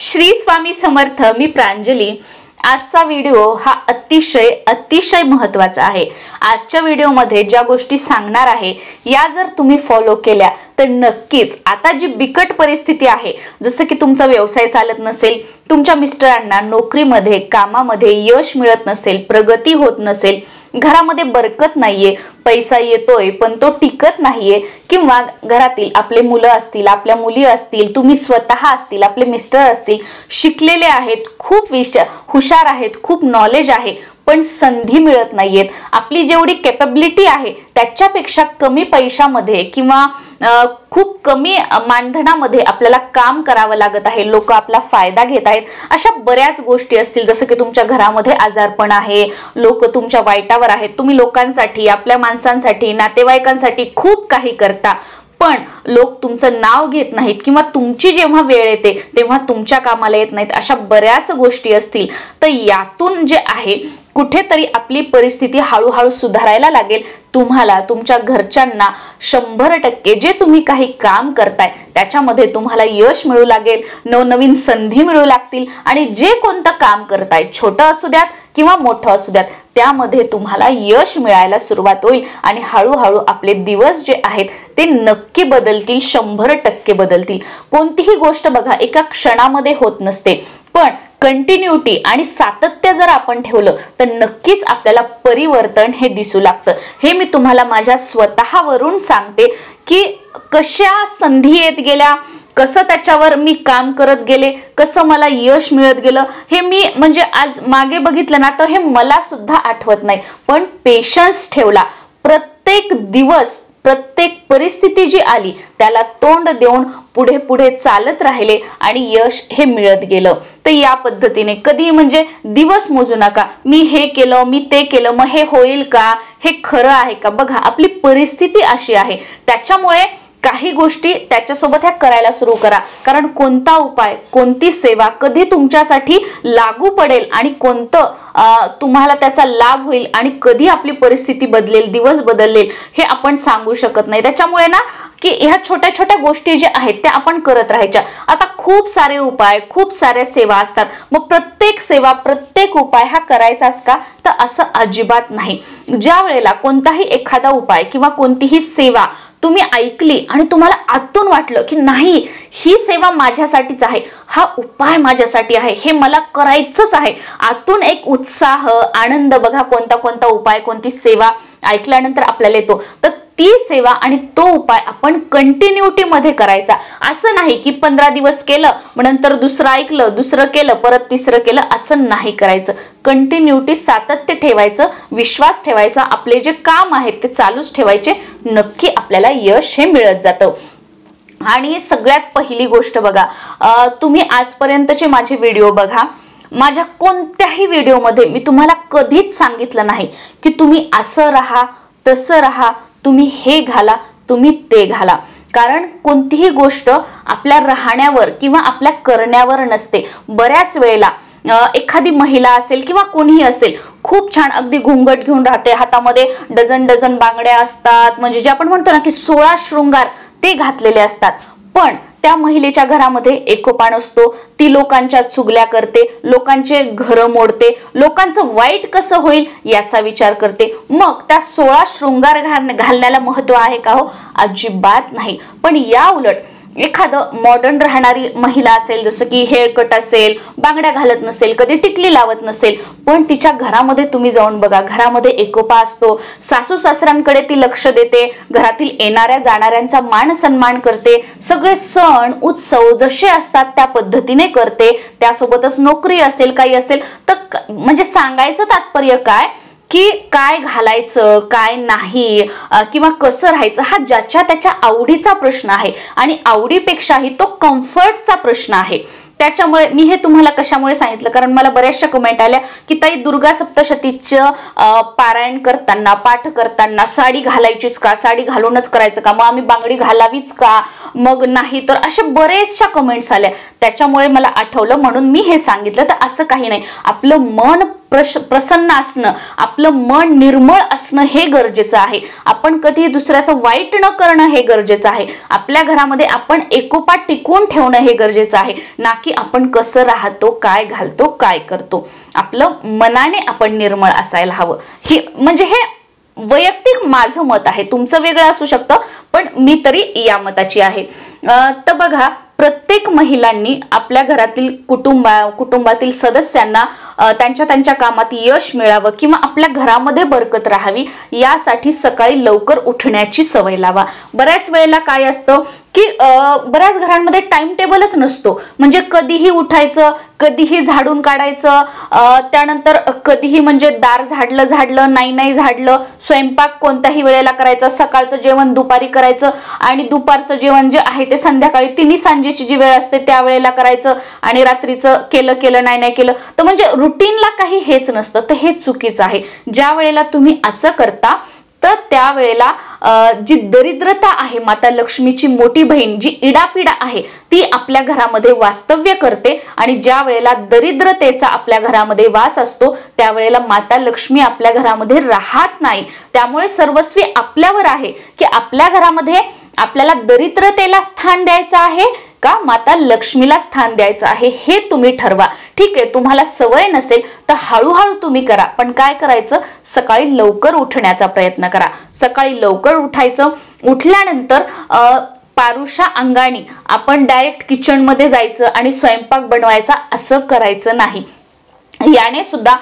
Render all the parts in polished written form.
श्री स्वामी समर्थ। मी प्रांजली। आजचा व्हिडिओ हा अतिशय महत्त्वाचा आहे। आजच्या व्हिडिओमध्ये ज्या गोष्टी सांगणार आहे या जर तुम्ही फॉलो केल्या तर नक्कीच आता जी बिकट परिस्थिती आहे, जसं की तुमचा व्यवसाय चालत नसेल, तुमच्या मिस्टरांना नोकरीमध्ये कामामध्ये यश मिळत नसेल, प्रगती होत नसेल, घरामध्ये बरकत नाहीये, पैसा येतोय पण तो टिकत नाहीये, किंवा घरातील आपले मुलं असतील, आपल्या मुली असतील, तुम्ही स्वतः असतील, आपले मिस्टर असतील, शिकलेले आहेत, खूप हुशार आहेत, खूप नॉलेज आहे, पण संधी मिळत नाहीयेत, आपली जेवढी कॅपॅबिलिटी आहे त्याच्यापेक्षा कमी पैशामध्ये किंवा खूप कमी मानधनामध्ये आपल्याला काम करावं लागत आहे, लोक आपला फायदा घेत आहेत, अशा बऱ्याच गोष्टी असतील। जसं की तुमच्या घरामध्ये आजारपण आहे, लोक तुमच्या वाईटावर आहेत, तुम्ही लोकांसाठी, आपल्या माणसांसाठी, नातेवाईकांसाठी खूप काही करता, पण लोक तुमचं नाव घेत नाहीत, किंवा तुमची जेव्हा वेळ येते तेव्हा तुमच्या कामाला येत नाहीत, अशा बऱ्याच गोष्टी असतील। तर यातून जे आहे कुठेतरी आपली परिस्थिती हळूहळू सुधारायला लागेल। तुम्हाला तुमच्या घरच्यांना 100% जे तुम्ही काही काम करताय त्याच्यामध्ये तुम्हाला यश मिळू लागेल, नवनवीन संधी मिळू लागतील, आणि जे कोणतं काम करताय, छोटं असू द्यात किंवा मोठं असू द्यात, त्यामध्ये तुम्हाला यश मिळायला सुरुवात होईल, आणि हळूहळू आपले दिवस जे आहेत ते नक्की बदलतील, 100% बदलतील। कोणतीही गोष्ट बघा एका क्षणामध्ये होत नसते, पण कंटिन्यूटी आणि सातत्य जर आपण ठेवलं तर नक्कीच आपल्याला परिवर्तन हे दिसू लागतं। हे मी तुम्हाला माझ्या स्वतःवरून सांगते की कशा संधी येत गेल्या, कसं त्याच्यावर मी काम करत गेले, कसं मला यश मिळत गेलं, हे मी म्हणजे आज मागे बघितलं ना तर हे मला सुद्धा आठवत नाही, पण पेशन्स ठेवला, प्रत्येक दिवस प्रत्येक परिस्थिती जी आली त्याला तोंड देऊन पुढे पुढे चालत राहिले आणि यश हे मिळत गेलं। तर या पद्धतीने कधी म्हणजे दिवस मोजू नका, मी हे केलं, मी ते केलं, मग हे होईल का, हे खरं आहे का। बघा आपली परिस्थिती अशी आहे, त्याच्यामुळे काही गोष्टी त्याच्यासोबत ह्या करायला सुरू करा, कारण कोणता उपाय, कोणती सेवा कधी तुमच्यासाठी लागू पडेल आणि कोणतं तुम्हाला त्याचा लाभ होईल आणि कधी आपली परिस्थिती बदलेल, दिवस बदलेल, हे आपण सांगू शकत नाही। त्याच्यामुळे ना की ह्या छोट्या छोट्या गोष्टी ज्या आहेत त्या आपण करत राहायच्या। आता खूप सारे उपाय, खूप साऱ्या सेवा असतात, मग प्रत्येक सेवा, प्रत्येक उपाय हा करायचाच का, तर असं अजिबात नाही। ज्या वेळेला कोणताही एखादा उपाय किंवा कोणतीही सेवा तुम्ही ऐकली आणि तुम्हाला आतून वाटलं की नाही ही सेवा माझ्यासाठीच आहे, हा उपाय माझ्यासाठी आहे, हे मला करायचंच आहे, आतून एक उत्साह, आनंद, बघा कोणता कोणता उपाय, कोणती सेवा ऐकल्यानंतर आपल्याला येतो, तर ती सेवा आणि तो उपाय आपण कंटिन्यूटी मध्ये करायचा। असं नाही की 15 दिवस केलं मग नंतर दुसरं ऐकलं, दुसरं केलं, परत तिसरं केलं, असं नाही करायचं। कंटिन्यूटी, सातत्य ठेवायचं, विश्वास ठेवायचा, आपले जे काम आहेत ते चालूच ठेवायचे, नक्की आपल्याला यश हे मिळत जातं। आणि सगळ्यात पहिली गोष्ट बघा, तुम्ही आजपर्यंतचे माझे व्हिडिओ बघा, माझ्या कोणत्याही व्हिडिओमध्ये मी तुम्हाला कधीच सांगितलं नाही की तुम्ही असं राहा, तसं राहा, तुम्ही हे घाला, तुम्ही ते घाला, कारण कोणतीही गोष्ट आपल्या राहण्यावर किंवा आपल्या करण्यावर नसते। बऱ्याच वेळेला एखादी महिला असेल किंवा कोणीही असेल, खूप छान अगदी घुंगट घेऊन राहते, हातामध्ये डझन डझन बांगड्या असतात, म्हणजे जे आपण म्हणतो ना की 16 शृंगार ते घातलेले असतात, पण त्या महिलेच्या घरामध्ये एकोपा नसतो, ती लोकांच्या चुगल्या करते, लोकांचे घर मोडते, लोकांचं वाईट कसं होईल याचा विचार करते। मग त्या 16 शृंगार घालण्याला महत्व आहे का हो? अजिबात नाही। पण या उलट एखादं मॉडर्न राहणारी महिला असेल, जसं की हेअर कट असेल, बांगड्या घालत नसेल, कधी टिकली लावत नसेल, पण तिच्या घरामध्ये तुम्ही जाऊन बघा, घरामध्ये एकोपा असतो, सासू सासऱ्यांकडे ती लक्ष देते, घरातील येणाऱ्या जाणाऱ्यांचा मान सन्मान करते, सगळे सण उत्सव जसे असतात त्या पद्धतीने करते, त्यासोबतच नोकरी असेल, काही असेल, तर म्हणजे सांगायचं तात्पर्य काय की काय घालायचं, काय नाही, किंवा कसं राहायचं, हा ज्याच्या त्याच्या आवडीचा प्रश्न आहे, आणि आवडीपेक्षाही तो कम्फर्टचा प्रश्न आहे। त्याच्यामुळे मी हे तुम्हाला कशामुळे सांगितलं, कारण मला बऱ्याचशा कमेंट आल्या की ताई दुर्गा सप्तशतीचं पारायण करताना, पाठ करताना साडी घालायचीच का, साडी घालूनच करायचं का, मग आम्ही बांगडी घालावीच का, मग नाही तर, अशा बरेचशा कमेंट्स आल्या। त्याच्यामुळे मला आठवलं म्हणून मी हे सांगितलं। तर असं काही नाही, आपलं मन प्रसन्न असणं, आपलं मन निर्मळ असणं हे गरजेचं आहे. आपण कधी दुसऱ्याचं वाईट न करणं हे गरजेचं आहे. आपल्या घरामध्ये आपण एकोपा टिकवून ठेवणं हे गरजेचं आहे, ना की आपण कसं राहतो, काय घालतो, काय करतो. आपलं मनाने आपण निर्मळ असायला हवं. हे वैयक्तिक माझं मत आहे, तुमचं वेगळं असू शकतं, पण मी तरी या मताची आहे. तर बघा, प्रत्येक महिलांनी आपल्या घरातील कुटुंबातील सदस्यांना त्यांच्या कामात यश मिळावं किंवा आपल्या घरामध्ये बरकत राहावी यासाठी सकाळी लवकर उठण्याची सवय लावा. बऱ्याच वेळेला काय असतं की बऱ्याच घरांमध्ये टाइम टेबलच नसतो. म्हणजे कधीही उठायचं, कधीही झाडून काढायचं, त्यानंतर कधीही म्हणजे दार झाडलं नाही झाडलं, स्वयंपाक कोणत्याही वेळेला करायचा, सकाळचं जेवण दुपारी करायचं आणि दुपारचं जेवण जे आहे ते संध्याकाळी, तिन्ही सांजेची जी वेळ असते त्या वेळेला करायचं आणि रात्रीचं केलं नाही केलं. तर म्हणजे रुटीनला काही हेच नसतं. तर हे चुकीचं आहे. ज्या वेळेला तुम्ही असं करता तर त्यावेळेला जी दरिद्रता आहे, माता लक्ष्मीची मोठी बहीण जी इडापिडा आहे ती आपल्या घरामध्ये वास्तव्य करते आणि ज्या वेळेला दरिद्रतेचा आपल्या घरामध्ये वास असतो त्यावेळेला माता लक्ष्मी आपल्या घरामध्ये राहत नाही. त्यामुळे सर्वस्वी आपल्यावर आहे की आपल्या घरामध्ये आपल्याला दरिद्रतेला स्थान द्यायचं आहे का माता लक्ष्मीला स्थान द्यायचं आहे हे तुम्ही ठरवा. ठीक आहे, तुम्हाला सवय नसेल तर हळूहळू तुम्ही करा, पण काय करायचं, सकाळी लवकर उठण्याचा प्रयत्न करा. सकाळी लवकर उठायचं. उठल्यानंतर पारुषा अंगाने आपण डायरेक्ट किचन मध्ये जायचं आणि स्वयंपाक बनवायचा असं करायचं नाही. याने सुद्धा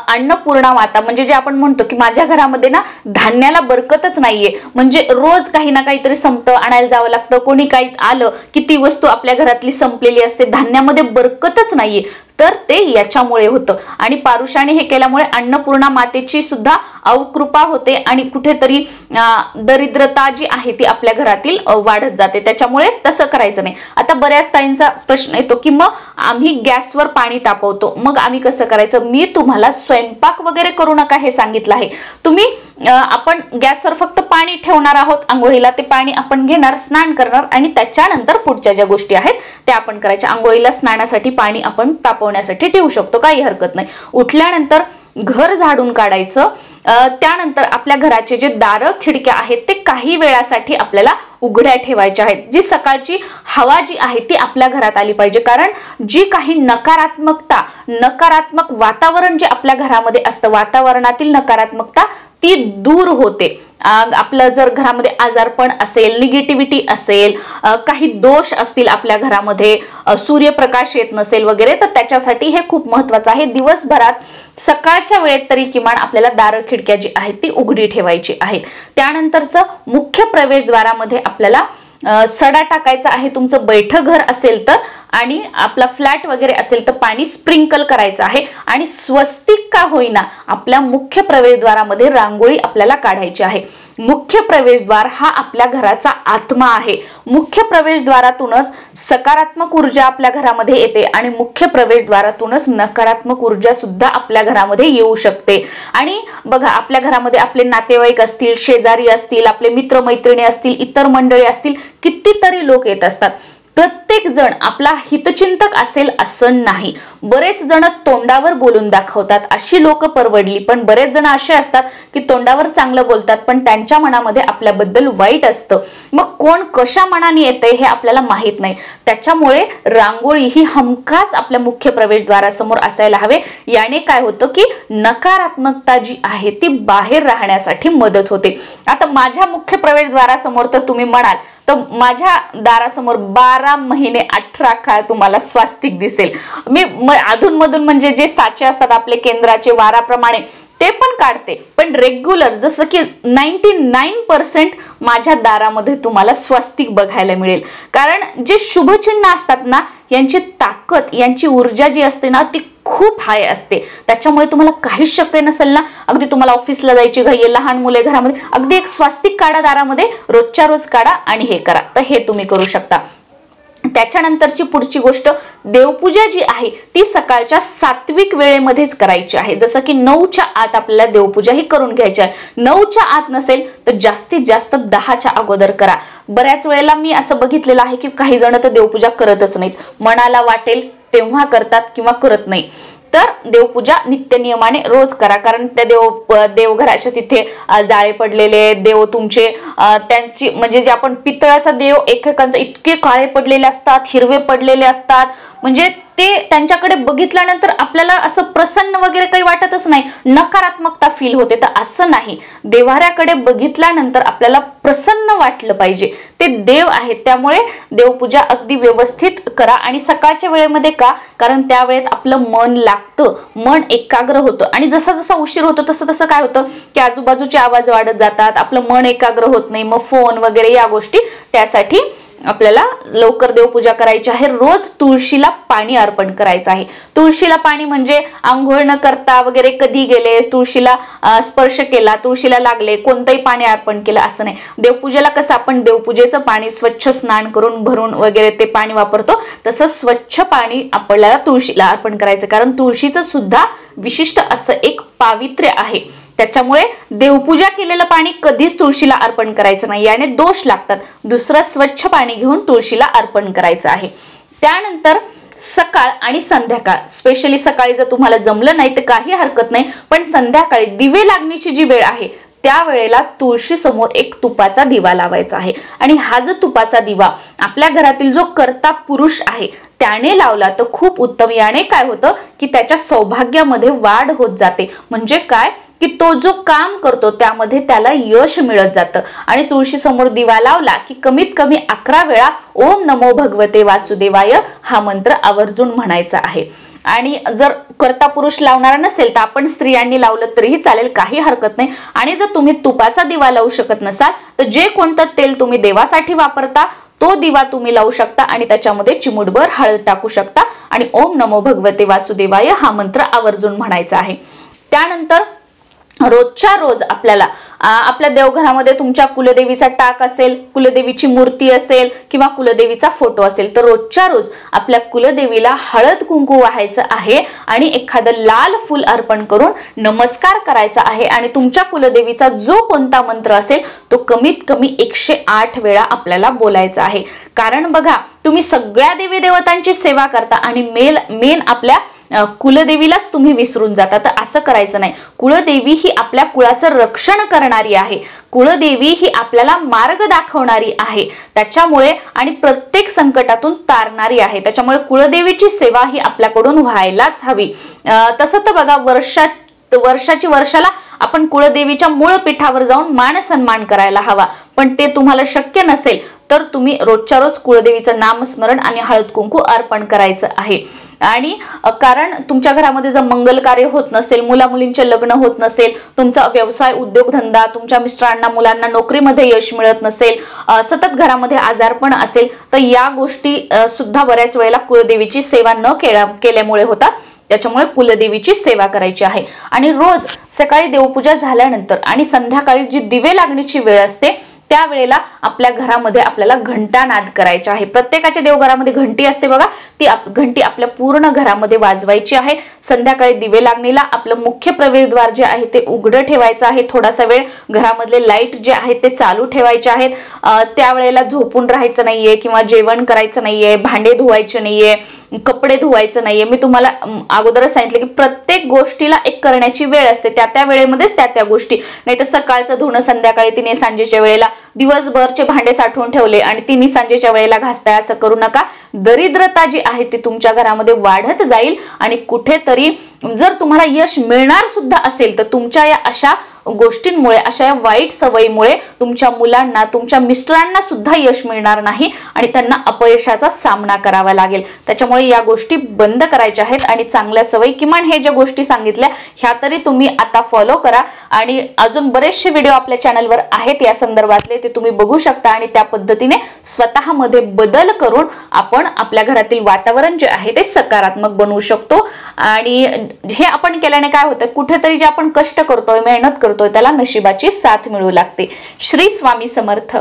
अन्नपूर्णा माता म्हणजे जे आपण म्हणतो की माझ्या घरामध्ये ना धान्याला बरकतच नाहीये, म्हणजे रोज काही ना काहीतरी संपतं, आणायला जावं लागतं, कोणी काही आलं की ती वस्तू आपल्या घरातली संपलेली असते, धान्यामध्ये बरकतच नाहीये, तर ते याच्यामुळे होतं. आणि पारुषाने हे केल्यामुळे अन्नपूर्णा मातेची सुद्धा अवकृपा होते आणि कुठेतरी दरिद्रता जी आहे ती आपल्या घरातील वाढत जाते. त्याच्यामुळे तसं करायचं नाही. आता बऱ्याच ताईंचा प्रश्न येतो की मग आम्ही गॅसवर पाणी तापवतो, मग आम्ही कसं करायचं. मी तुम्हाला स्वयंपाक वगैरे करू नका हे सांगितलं आहे. तुम्ही आपण गॅसवर फक्त पाणी ठेवणार आहोत आंघोळीला, ते पाणी आपण घेणार, स्नान करणार आणि त्याच्यानंतर पुढच्या ज्या गोष्टी आहेत त्या आपण करायच्या. आंघोळीला स्नानासाठी पाणी आपण तापवण्यासाठी ठेवू शकतो, काही हरकत नाही. उठल्यानंतर घर झाडून काढायचं. त्यानंतर आपल्या घराचे जे दार खिडक्या आहेत ते काही वेळासाठी आपल्याला उघड्या ठेवायच्या आहेत. जी सकाळची हवा जी आहे ती आपल्या घरात आली पाहिजे, कारण जी काही नकारात्मक वातावरण जे आपल्या घरामध्ये असतं, वातावरणातील नकारात्मकता ती दूर होते. आपलं जर घरामध्ये आजारपण असेल, निगेटिव्हिटी असेल, काही दोष असतील आपल्या घरामध्ये, सूर्यप्रकाश येत नसेल वगैरे, तर त्याच्यासाठी हे खूप महत्वाचं आहे. दिवसभरात सकाळच्या वेळेत तरी किमान आपल्याला दार खिडक्या जी आहेत ती उघडी ठेवायची आहेत. त्यानंतरचं मुख्य प्रवेशद्वारामध्ये आपल्याला सडा टाकायचा आहे. तुमचं बैठं घर असेल तर आणि आपला फ्लॅट वगैरे असेल तर पाणी स्प्रिंकल करायचं आहे आणि स्वस्तिक का होईना आपल्या मुख्य प्रवेशद्वारामध्ये रांगोळी आपल्याला काढायची आहे. मुख्य प्रवेशद्वार हा आपल्या घराचा आत्मा आहे. मुख्य प्रवेशद्वारातूनच सकारात्मक ऊर्जा आपल्या घरामध्ये येते आणि मुख्य प्रवेशद्वारातूनच नकारात्मक ऊर्जा सुद्धा आपल्या घरामध्ये येऊ शकते. आणि बघा, आपल्या घरामध्ये आपले नातेवाईक असतील, शेजारी असतील, आपले मित्रमैत्रिणी असतील, इतर मंडळी असतील, कितीतरी लोक येत असतात. प्रत्येक जण आपला हितचिंतक असेल असं नाही. बरेच जण तोंडावर बोलून दाखवतात, अशी लोक परवडली. पण बरेच जण असे असतात की तोंडावर चांगलं बोलतात पण त्यांच्या मनामध्ये आपल्याबद्दल वाईट असतं. मग कोण कशा मनाने येते हे आपल्याला माहित नाही. त्याच्यामुळे रांगोळी ही हमखास आपल्या मुख्य प्रवेशद्वारासमोर असायला हवे. याने काय होतं की नकारात्मकता जी आहे ती बाहेर राहण्यासाठी मदत होते. आता माझ्या मुख्य प्रवेशद्वारासमोर तर तुम्ही म्हणाल तर माझ्या दारासमोर 12 महिने 18 काळ तुम्हाला स्वास्तिक दिसेल. मी अधूनमधून म्हणजे जे साचे असतात आपले केंद्राचे वाराप्रमाणे ते पण काढते, पण रेग्युलर जसं की 99% माझ्या दारामध्ये तुम्हाला स्वास्तिक बघायला मिळेल. कारण जे शुभचिन्ह असतात ना, यांची ताकद, यांची ऊर्जा जी असते ना ती खूप हाय असते. त्याच्यामुळे तुम्हाला काहीच शक्य नसेल ना, अगदी तुम्हाला ऑफिसला जायची घाई आहे, लहान मुले घरामध्ये, अगदी एक स्वास्तिक काढा दारामध्ये, रोजच्या रोज काढा आणि हे करा. तर हे तुम्ही करू शकता. त्याच्यानंतरची पुढची गोष्ट, देवपूजा जी आहे ती सकाळच्या सात्विक वेळेमध्येच करायची आहे. जसं की 9च्या आत आपल्याला देवपूजा ही करून घ्यायची आहे. 9च्या आत नसेल तर जास्तीत जास्त 10च्या अगोदर करा. बऱ्याच वेळेला मी असं बघितलेलं आहे की काही जण तर देवपूजा करतच नाहीत, मनाला वाटेल तेव्हा करतात किंवा करत नाही. तर देवपूजा नित्यनियमाने रोज करा, कारण त्या देवघराच्या तिथे जाळे पडलेले देव तुमचे, त्यांची म्हणजे जे आपण पितळाचा देव एकेकांचे इतके काळे पडलेले असतात, हिरवे पडलेले असतात, म्हणजे ते त्यांच्याकडे बघितल्यानंतर आपल्याला असं प्रसन्न वगैरे काही वाटतच नाही, नकारात्मकता फील होते. तर असं नाही, देवाऱ्याकडे बघितल्यानंतर आपल्याला प्रसन्न वाटलं पाहिजे, ते देव आहेत. त्यामुळे देवपूजा अगदी व्यवस्थित करा. आणि सकाळच्या वेळेमध्ये का, कारण त्या वेळेत आपलं मन लागतं, मन एकाग्र होतं. आणि जसा जसा उशीर होतो तसं तसं काय होतं की आजूबाजूचे आवाज वाढत जातात, आपलं मन एकाग्र होत नाही, मग फोन वगैरे या गोष्टी. त्यासाठी आपल्याला लवकर देवपूजा करायची आहे. रोज तुळशीला पाणी अर्पण करायचं आहे. तुळशीला पाणी म्हणजे आंघोळ न करता वगैरे कधी गेले, तुळशीला स्पर्श केला, तुळशीला लागले, कोणतंही पाणी अर्पण केलं असं नाही. देवपूजेला कसं आपण देवपूजेचं पाणी स्वच्छ स्नान करून भरून वगैरे ते पाणी वापरतो, तसं स्वच्छ पाणी आपल्याला तुळशीला अर्पण करायचं, कारण तुळशीचं सुद्धा विशिष्ट असं एक पावित्र्य आहे. त्याच्यामुळे देवपूजा केलेलं पाणी कधीच तुळशीला अर्पण करायचं नाही, याने दोष लागतात. दुसरं स्वच्छ पाणी घेऊन तुळशीला अर्पण करायचं आहे. त्यानंतर सकाळ आणि संध्याकाळ, स्पेशली सकाळी जर तुम्हाला जमलं नाही तर काही हरकत नाही, पण संध्याकाळी दिवे लागण्याची जी वेळ आहे त्या वेळेला तुळशी समोर एक तुपाचा दिवा लावायचा आहे. आणि हा जो तुपाचा दिवा आपल्या घरातील जो कर्ता पुरुष आहे त्याने लावला तर खूप उत्तम. याने काय होतं की त्याच्या सौभाग्यामध्ये वाढ होत जाते. म्हणजे काय की तो जो काम करतो त्यामध्ये त्याला यश मिळत जातं. आणि तुळशी समोर दिवा लावला की कमीत कमी 11 वेळा ओम नमो भगवते वासुदेवाय हा मंत्र आवर्जून म्हणायचा आहे. आणि जर कर्ता पुरुष लावणारा नसेल तर आपण स्त्रियांनी लावलं तरीही चालेल, काही हरकत नाही. आणि जर तुम्ही तुपाचा दिवा लावू शकत नसाल तर जे कोणतं तेल तुम्ही देवासाठी वापरता तो दिवा तुम्ही लावू शकता आणि त्याच्यामध्ये चिमूटभर हळद टाकू शकता आणि ओम नमो भगवते वासुदेवाय हा मंत्र आवर्जून म्हणायचा आहे. त्यानंतर रोजच्या रोज आपल्याला आपल्या देवघरामध्ये तुमच्या कुलदेवीचा टाक असेल, कुलदेवीची मूर्ती असेल किंवा कुलदेवीचा फोटो असेल तर रोजच्या रोज आपल्या कुलदेवीला हळद कुंकू वाहायचं आहे आणि एखादं लाल फूल अर्पण करून नमस्कार करायचा आहे. आणि तुमच्या कुलदेवीचा जो कोणता मंत्र असेल तो कमीत कमी 108 वेळा आपल्याला बोलायचा आहे. कारण बघा, तुम्ही सगळ्या देवी देवतांची सेवा करता आणि मेन आपल्या कुलदेवीलाच तुम्ही विसरून जाता. तर असं करायचं नाही. कुलदेवी ही आपल्या कुळाचं रक्षण करणारी आहे, कुलदेवी ही आपल्याला मार्ग दाखवणारी आहे त्याच्यामुळे, आणि प्रत्येक संकटातून तारणारी आहे. त्याच्यामुळे कुलदेवीची सेवा ही आपल्याकडून व्हायलाच हवी. तसं तर बघा, वर्षाला आपण कुलदेवीच्या मूळ पीठावर जाऊन मान सन्मान करायला हवा, पण ते तुम्हाला शक्य नसेल तर तुम्ही रोजच्या रोज कुलदेवीचं नामस्मरण आणि हळद कुंकू अर्पण करायचं आहे. आणि कारण तुमच्या घरामध्ये जर मंगल कार्य होत नसेल, मुलामुलींचे लग्न होत नसेल, तुमचा व्यवसाय उद्योगधंदा, तुमच्या मिस्टरांना मुलांना नोकरीमध्ये यश मिळत नसेल, सतत घरामध्ये आजारपण असेल तर या गोष्टी सुद्धा बऱ्याच वेळेला कुलदेवीची सेवा न केल्यामुळे होतात. त्याच्यामुळे कुलदेवीची सेवा करायची आहे. आणि रोज सकाळी देवपूजा झाल्यानंतर आणि संध्याकाळी जी दिवे लागण्याची वेळ असते त्यावेळेला आपल्या घरामध्ये आपल्याला घंटानाद करायचा आहे. प्रत्येकाच्या देवघरामध्ये घंटी असते बघा, ती घंटी आपल्या पूर्ण घरामध्ये वाजवायची आहे. संध्याकाळी दिवे लागणीला आपलं मुख्य प्रवेशद्वार जे आहे ते उघडं ठेवायचं आहे. थोडासा वेळ घरामधले लाईट जे आहेत ते चालू ठेवायचे आहेत. त्यावेळेला झोपून राहायचं नाहीये किंवा जेवण करायचं नाहीये, भांडे धुवायचे नाहीये, कपडे धुवायचं नाहीये. मी तुम्हाला अगोदरच सांगितलं की प्रत्येक गोष्टीला एक करण्याची वेळ असते, त्या वेळेमध्येच त्या गोष्टी. नाही तर सकाळचं धुणं संध्याकाळी, तिने सांजेच्या वेळेला, दिवसभरचे भांडे साठवून ठेवले आणि तिने सांजेच्या वेळेला घासताय, असं करू नका. दरिद्रता जी आहे ती तुमच्या घरामध्ये वाढत जाईल आणि कुठेतरी जर तुम्हाला यश मिळणार सुद्धा असेल तर तुमच्या या अशा गोष्टींमुळे, अशा या वाईट सवयीमुळे तुमच्या मुलांना, तुमच्या मिस्टरांना सुद्धा यश मिळणार नाही आणि त्यांना अपयशाचा सामना करावा लागेल. त्याच्यामुळे या गोष्टी बंद करायच्या आहेत आणि चांगल्या सवयी, किमान हे ज्या गोष्टी सांगितल्या ह्या तरी तुम्ही आता फॉलो करा. आणि अजून बरेचसे व्हिडिओ आपल्या चॅनलवर आहेत या संदर्भातले, ते तुम्ही बघू शकता आणि त्या पद्धतीने स्वतःमध्ये बदल करून आपण आपल्या घरातील वातावरण जे आहे ते सकारात्मक बनवू शकतो. आणि हे आपण केल्याने काय होतं, कुठेतरी जे आपण कष्ट करतोय, मेहनत करतोय, त्याला नशिबाची साथ मिळू लागते. श्री स्वामी समर्थ.